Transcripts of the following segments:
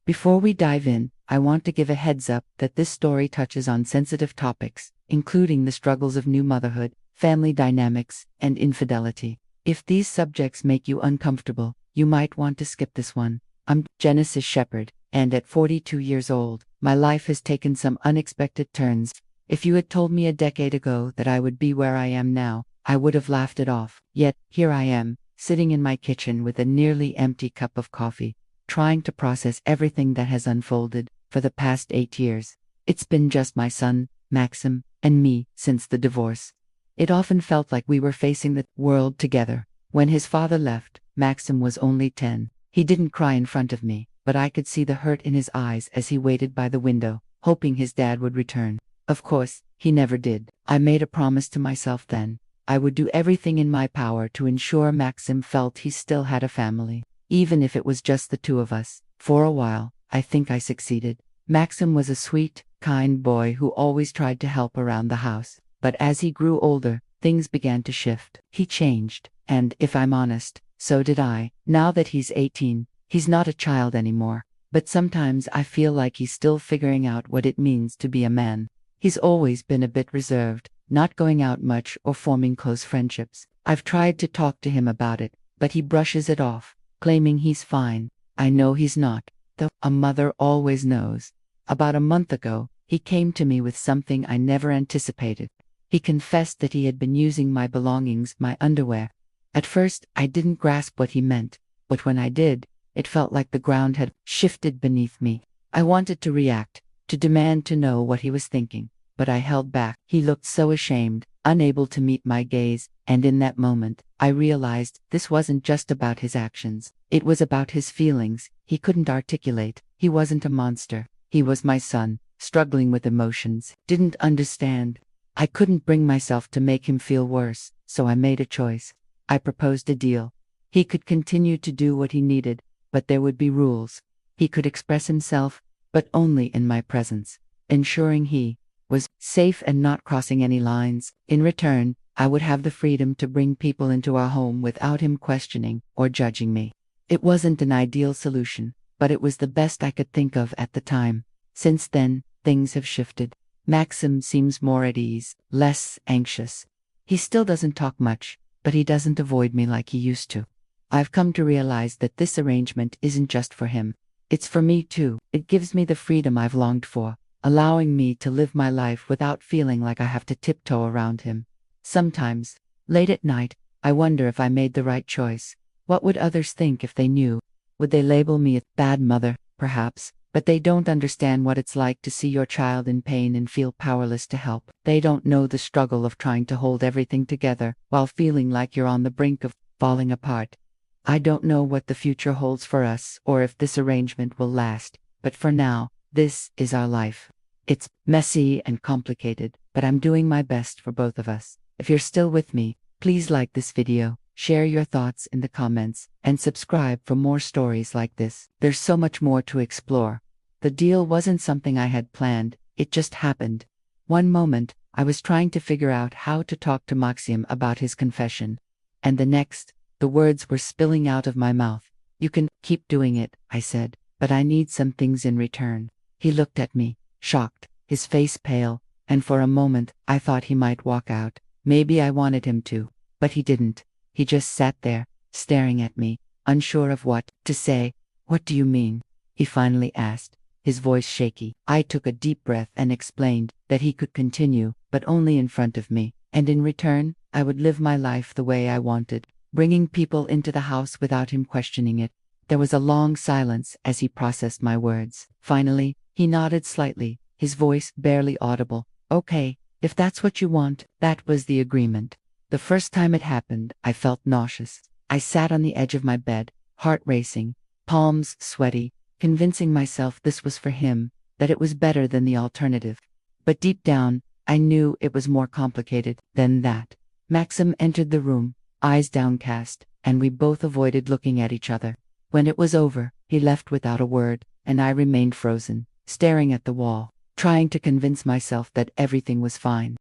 Before we dive in, I want to give a heads up that this story touches on sensitive topics, including the struggles of new motherhood, family dynamics, and infidelity. If these subjects make you uncomfortable, you might want to skip this one. I'm Genesis Shepherd, and at 42 years old, my life has taken some unexpected turns. If you had told me a decade ago that I would be where I am now, I would have laughed it off. Yet, here I am, sitting in my kitchen with a nearly empty cup of coffee, trying to process everything that has unfolded for the past 8 years. It's been just my son, Maxim, and me since the divorce. It often felt like we were facing the world together. When his father left, Maxim was only 10. He didn't cry in front of me, but I could see the hurt in his eyes as he waited by the window, hoping his dad would return. Of course, he never did. I made a promise to myself then. I would do everything in my power to ensure Maxim felt he still had a family, even if it was just the two of us. For a while, I think I succeeded. Maxim was a sweet, kind boy who always tried to help around the house. But as he grew older, things began to shift. He changed, and if I'm honest, so did I. Now that he's 18, he's not a child anymore. But sometimes I feel like he's still figuring out what it means to be a man. He's always been a bit reserved, not going out much or forming close friendships. I've tried to talk to him about it, but he brushes it off, claiming he's fine. I know he's not, though a mother always knows. About a month ago, he came to me with something I never anticipated. He confessed that he had been using my belongings, my underwear. At first, I didn't grasp what he meant, but when I did, it felt like the ground had shifted beneath me. I wanted to react, to demand to know what he was thinking, but I held back. He looked so ashamed, unable to meet my gaze, and in that moment, I realized this wasn't just about his actions. It was about his feelings. He couldn't articulate. He wasn't a monster. He was my son, struggling with emotions, didn't understand. I couldn't bring myself to make him feel worse, so I made a choice. I proposed a deal. He could continue to do what he needed, but there would be rules. He could express himself, but only in my presence, ensuring he was safe and not crossing any lines. In return, I would have the freedom to bring people into our home without him questioning or judging me. It wasn't an ideal solution, but it was the best I could think of at the time. Since then, things have shifted. Maxim seems more at ease, less anxious. He still doesn't talk much, but he doesn't avoid me like he used to. I've come to realize that this arrangement isn't just for him. It's for me too. It gives me the freedom I've longed for, allowing me to live my life without feeling like I have to tiptoe around him. Sometimes, late at night, I wonder if I made the right choice. What would others think if they knew? Would they label me a bad mother, perhaps? But they don't understand what it's like to see your child in pain and feel powerless to help. They don't know the struggle of trying to hold everything together while feeling like you're on the brink of falling apart. I don't know what the future holds for us or if this arrangement will last, but for now, this is our life. It's messy and complicated, but I'm doing my best for both of us. If you're still with me, please like this video, share your thoughts in the comments, and subscribe for more stories like this. There's so much more to explore. The deal wasn't something I had planned, it just happened. One moment, I was trying to figure out how to talk to Maxim about his confession. And the next, the words were spilling out of my mouth. You can keep doing it, I said, but I need some things in return. He looked at me, shocked, his face pale, and for a moment, I thought he might walk out. Maybe I wanted him to, but he didn't. He just sat there, staring at me, unsure of what to say. What do you mean? He finally asked, his voice shaky. I took a deep breath and explained that he could continue, but only in front of me, and in return, I would live my life the way I wanted, bringing people into the house without him questioning it. There was a long silence as he processed my words. Finally, he nodded slightly, his voice barely audible. Okay, if that's what you want. That was the agreement. The first time it happened, I felt nauseous. I sat on the edge of my bed, heart racing, palms sweaty, convincing myself this was for him, that it was better than the alternative. But deep down, I knew it was more complicated than that. Maxim entered the room, eyes downcast, and we both avoided looking at each other. When it was over, he left without a word, and I remained frozen, staring at the wall, trying to convince myself that everything was fine.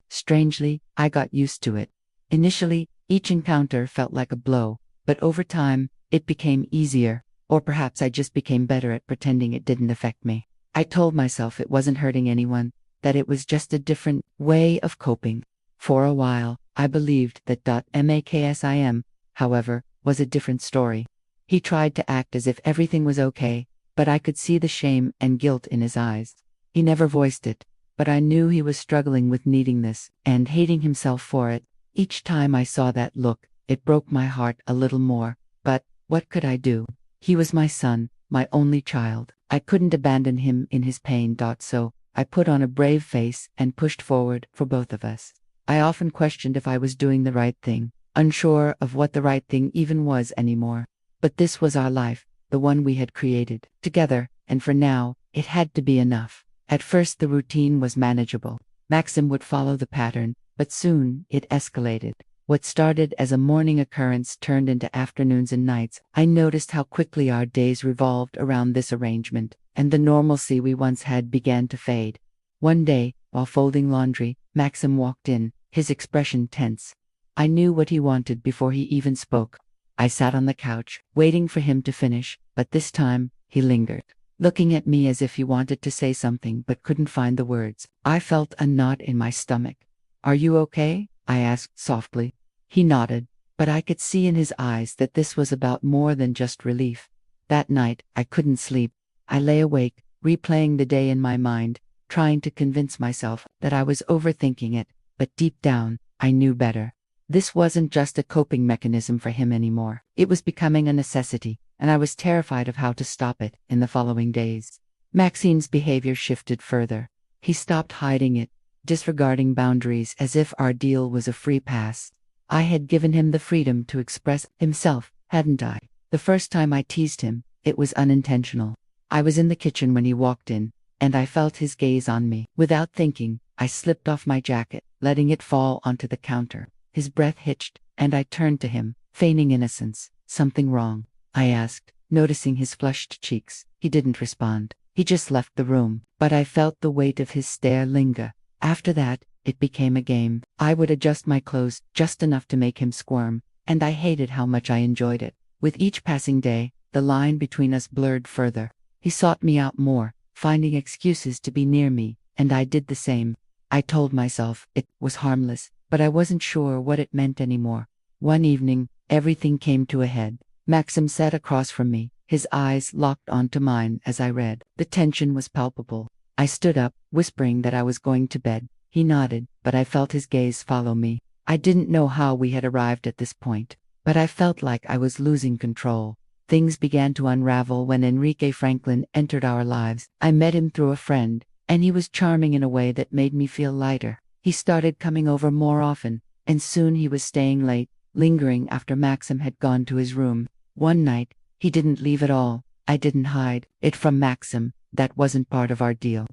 Strangely, I got used to it. Initially, each encounter felt like a blow, but over time, it became easier. Or perhaps I just became better at pretending it didn't affect me. I told myself it wasn't hurting anyone, that it was just a different way of coping. For a while, I believed that Maxim, however, was a different story. He tried to act as if everything was okay, but I could see the shame and guilt in his eyes. He never voiced it, but I knew he was struggling with needing this and hating himself for it. Each time I saw that look, it broke my heart a little more, but what could I do? He was my son, my only child. I couldn't abandon him in his pain. So I put on a brave face and pushed forward for both of us. I often questioned if I was doing the right thing, unsure of what the right thing even was anymore. But this was our life, the one we had created together, and for now, it had to be enough. At first the routine was manageable. Maxim would follow the pattern, but soon it escalated. What started as a morning occurrence turned into afternoons and nights. I noticed how quickly our days revolved around this arrangement, and the normalcy we once had began to fade. One day, while folding laundry, Maxim walked in, his expression tense. I knew what he wanted before he even spoke. I sat on the couch, waiting for him to finish, but this time, he lingered, looking at me as if he wanted to say something but couldn't find the words. I felt a knot in my stomach. "Are you okay?" I asked softly. He nodded, but I could see in his eyes that this was about more than just relief. That night, I couldn't sleep. I lay awake, replaying the day in my mind, trying to convince myself that I was overthinking it, but deep down, I knew better. This wasn't just a coping mechanism for him anymore. It was becoming a necessity, and I was terrified of how to stop it in the following days. Maxim's behavior shifted further. He stopped hiding it, disregarding boundaries as if our deal was a free pass. I had given him the freedom to express himself, hadn't I? The first time I teased him, it was unintentional. I was in the kitchen when he walked in, and I felt his gaze on me. Without thinking, I slipped off my jacket, letting it fall onto the counter. His breath hitched, and I turned to him, feigning innocence. "Something wrong?" I asked, noticing his flushed cheeks. He didn't respond. He just left the room, but I felt the weight of his stare linger. After that, it became a game. I would adjust my clothes just enough to make him squirm, and I hated how much I enjoyed it. With each passing day, the line between us blurred further. He sought me out more, finding excuses to be near me, and I did the same. I told myself it was harmless, but I wasn't sure what it meant anymore. One evening, everything came to a head. Maxim sat across from me, his eyes locked onto mine as I read. The tension was palpable. I stood up, whispering that I was going to bed. He nodded, but I felt his gaze follow me. I didn't know how we had arrived at this point, but I felt like I was losing control. Things began to unravel when Enrique Franklin entered our lives. I met him through a friend, and he was charming in a way that made me feel lighter. He started coming over more often, and soon he was staying late, lingering after Maxim had gone to his room. One night, he didn't leave at all. I didn't hide it from Maxim. That wasn't part of our deal.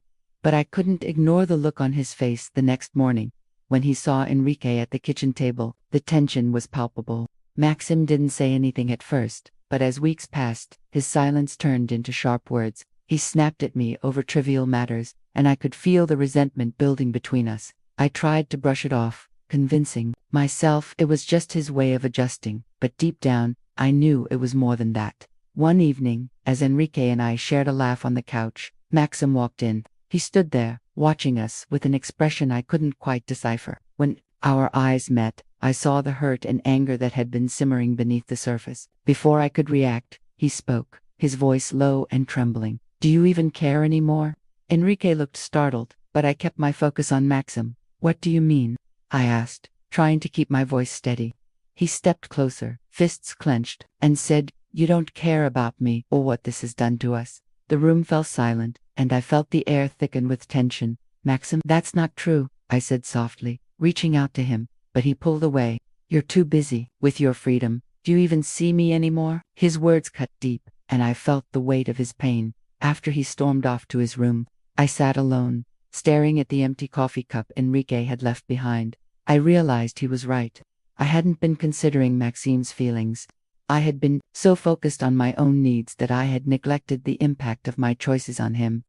But I couldn't ignore the look on his face the next morning. When he saw Enrique at the kitchen table, the tension was palpable. Maxim didn't say anything at first, but as weeks passed, his silence turned into sharp words. He snapped at me over trivial matters, and I could feel the resentment building between us. I tried to brush it off, convincing myself it was just his way of adjusting, but deep down, I knew it was more than that. One evening, as Enrique and I shared a laugh on the couch, Maxim walked in. He stood there, watching us with an expression I couldn't quite decipher. When our eyes met, I saw the hurt and anger that had been simmering beneath the surface. Before I could react, he spoke, his voice low and trembling. "Do you even care anymore?" Enrique looked startled, but I kept my focus on Maxim. "What do you mean?" I asked, trying to keep my voice steady. He stepped closer, fists clenched, and said, "You don't care about me or what this has done to us." The room fell silent, and I felt the air thicken with tension. "Maxim, that's not true," I said softly, reaching out to him, but he pulled away. "You're too busy with your freedom. Do you even see me anymore?" His words cut deep, and I felt the weight of his pain. After he stormed off to his room, I sat alone, staring at the empty coffee cup Enrique had left behind. I realized he was right. I hadn't been considering Maxim's feelings. I had been so focused on my own needs that I had neglected the impact of my choices on him.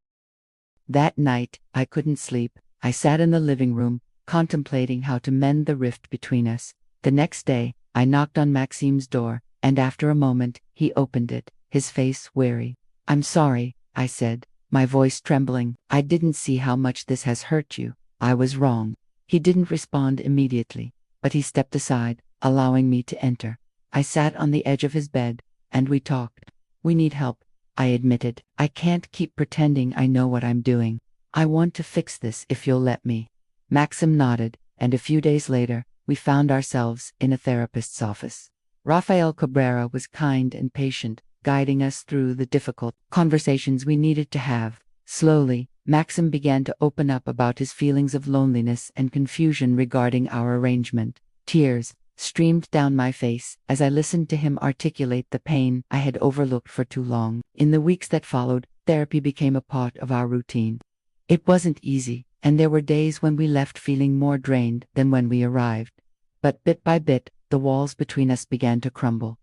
That night, I couldn't sleep. I sat in the living room, contemplating how to mend the rift between us. The next day, I knocked on Maxim's door, and after a moment, he opened it. his face weary. "I'm sorry," I said, my voice trembling. "I didn't see how much this has hurt you. I was wrong." He didn't respond immediately, but he stepped aside, allowing me to enter. I sat on the edge of his bed, and we talked. "We need help," I admitted. "I can't keep pretending I know what I'm doing. I want to fix this if you'll let me." Maxim nodded, and a few days later, we found ourselves in a therapist's office. Rafael Cabrera was kind and patient, guiding us through the difficult conversations we needed to have. Slowly, Maxim began to open up about his feelings of loneliness and confusion regarding our arrangement. Tears streamed down my face as I listened to him articulate the pain I had overlooked for too long. In the weeks that followed, therapy became a part of our routine. It wasn't easy, and there were days when we left feeling more drained than when we arrived. But bit by bit, the walls between us began to crumble.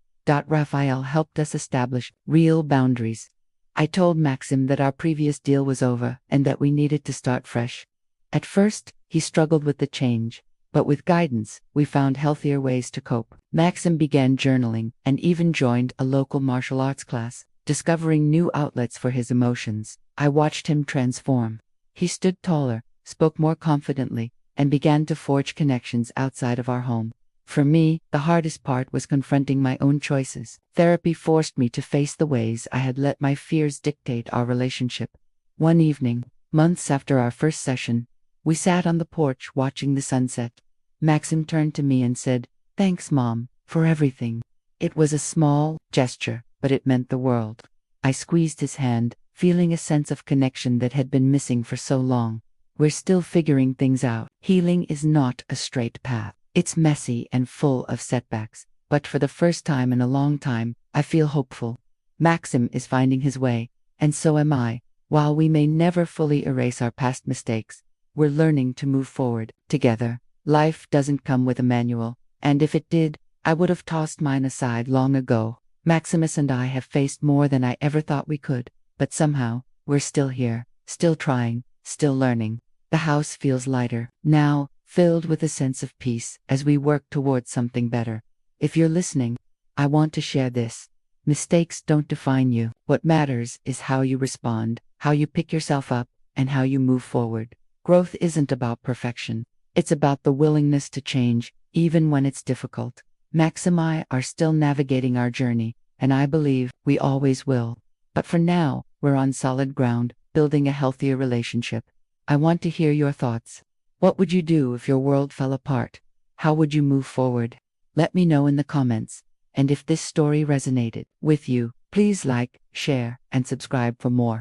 Raphael helped us establish real boundaries. I told Maxim that our previous deal was over and that we needed to start fresh. At first, he struggled with the change, but with guidance, we found healthier ways to cope. Maxim began journaling and even joined a local martial arts class, discovering new outlets for his emotions. I watched him transform. He stood taller, spoke more confidently, and began to forge connections outside of our home. For me, the hardest part was confronting my own choices. Therapy forced me to face the ways I had let my fears dictate our relationship. One evening, months after our first session, we sat on the porch watching the sunset. Maxim turned to me and said, "Thanks, Mom, for everything." It was a small gesture, but it meant the world. I squeezed his hand, feeling a sense of connection that had been missing for so long. We're still figuring things out. Healing is not a straight path. It's messy and full of setbacks, but for the first time in a long time, I feel hopeful. Maxim is finding his way, and so am I. While we may never fully erase our past mistakes, we're learning to move forward together. Life doesn't come with a manual, and if it did, I would have tossed mine aside long ago. Maximus and I have faced more than I ever thought we could, but somehow, we're still here, still trying, still learning. The house feels lighter now, filled with a sense of peace as we work towards something better. If you're listening, I want to share this. Mistakes don't define you. What matters is how you respond, how you pick yourself up, and how you move forward. Growth isn't about perfection. It's about the willingness to change, even when it's difficult. Max and I are still navigating our journey, and I believe we always will. But for now, we're on solid ground, building a healthier relationship. I want to hear your thoughts. What would you do if your world fell apart? How would you move forward? Let me know in the comments. And if this story resonated with you, please like, share, and subscribe for more.